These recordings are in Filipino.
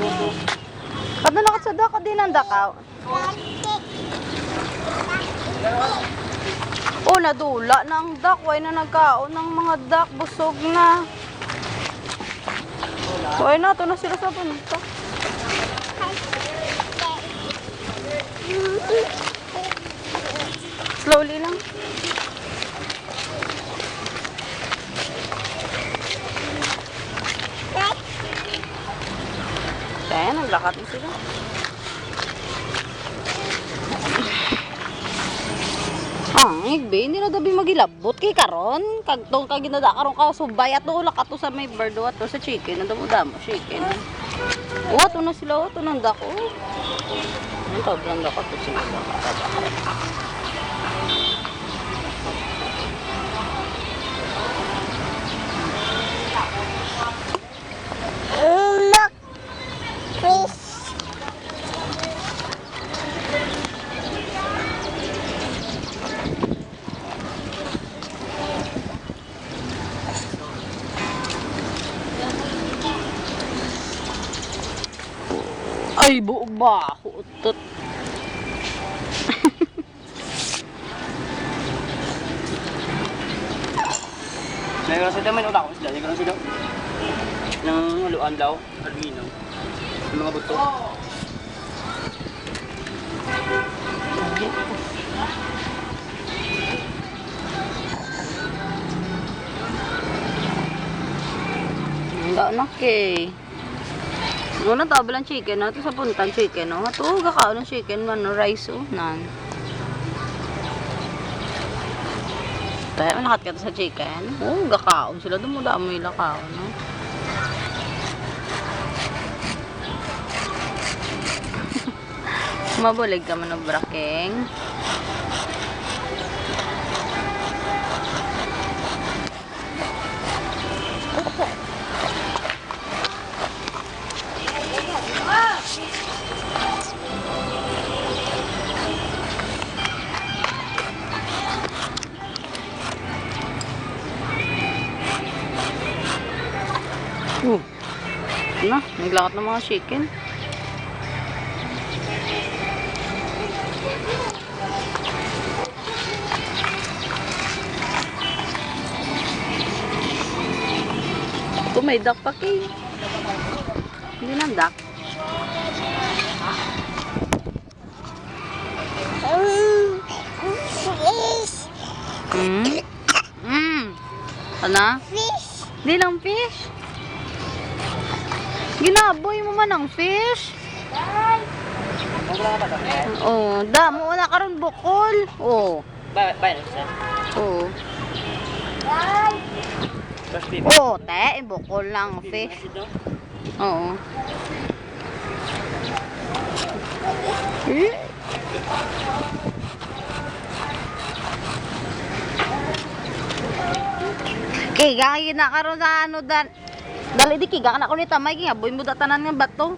Kadto na ka sa dak, di nang dakaw. Oh, nadula na ang dak. Way na nagkaon ng mga dak. Busog na. Way na, ito na sila sa punta. Slowly lang. Kaya naglakat na sila. Igbe, hindi na dabi magilabot kay karon. Kagtong kaginada karon ka subay at ulak ato sa may bird ato sa chicken. Nandamo-damo chicken. Ato na sila, ato nang dako. Ang sobrang dako to sila. Look, fish. Ay, buo ba? Utot. Mayroon sa daman utak ko sila. Mayroon sila. Nang haluan daw. Alumino. Yung mga buto. Hindi na kay. Una tabalan chicken na ito sa puntan chicken no. Ato gakaon ng chicken man no rice oh nan. Tayo nakat ka sa chicken. Oh gakaon sila dumudamo ila kaon no. Mabulig ka man ng braking. Na, naglakat ng mga chicken. Ito may duck pa kay. Hindi lang duck. Fish. Ano? Fish. Hindi lang fish. Ginaboy mo man ang fish. Oh, damo na karon bukol. Oh. Bayan siya. Oh. First baby. Oh, te, bukol lang ang fish. Oo. Okay, gagawin na karon sa ano dan. Dali di kiga kana ko ni tamay gigaboy mo datanan nga bato.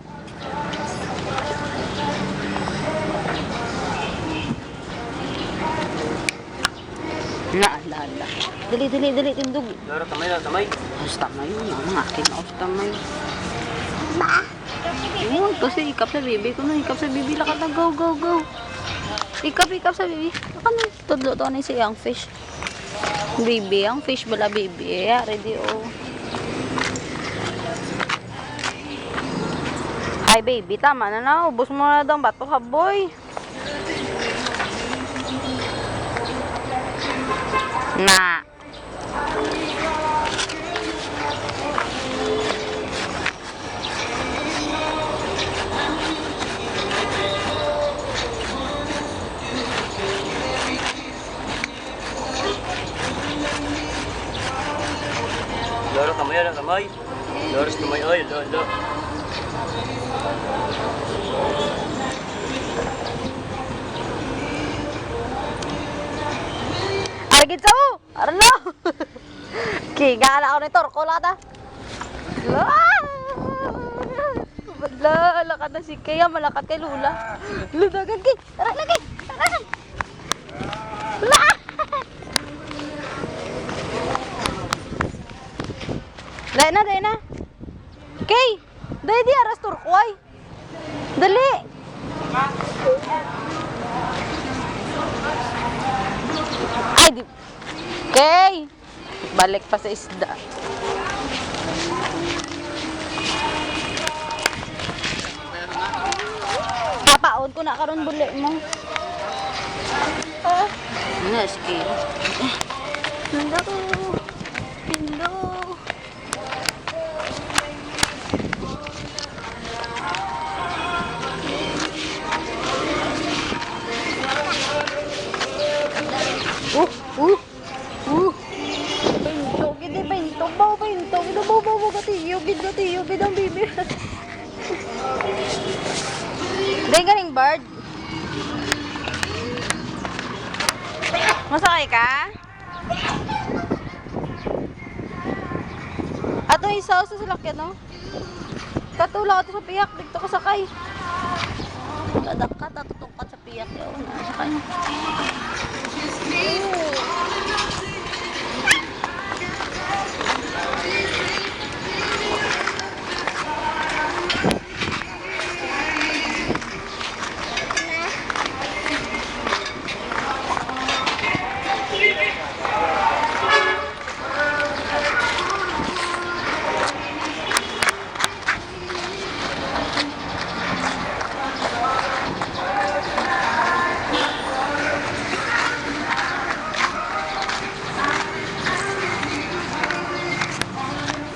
La. Dili tindog. Laro tamay na tamay. Basta may mga akin na basta may. Ba. Oh, kasi ikap sa bibi ko na ikap sa bibi lakat na go. Ikap sa bibi. Ano tudlo to ni siyang fish. Bibi, ang fish bala bibi. Ready oh. Hi baby, tama na. Ubus mo na daw bato ha boy. Na. Laro kamay. Laro kamay oy, lo. Argit sa mo! Arlo! Kigala ako ni Torko lata. Bala, lakad na si Kaya, malakad kay Lula. Ludagan kay! Tara lagi! Tara! Dahil na. Kay! Dahil di aras turkoy. Dali. Ay, di. Okay. Balik pa sa isda. Papaon ko na karon buli mo. Ano, sige. Pindo ko. Pindo. Pinto, gede, pinto, baw, pinto, gede, baw, gati, ang bibir. Dahil galing bird. Masakay ka? Ato isaw sa salakyan, no? Katula ka sa piyak, dito ka sakay. Dadak ka, tatutok ka sa piyak. Yun, sakay.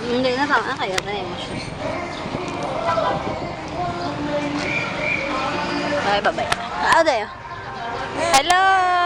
Hindi na tama na kayo tayo mo siya. Bye, bye. Ah, tayo. Hello!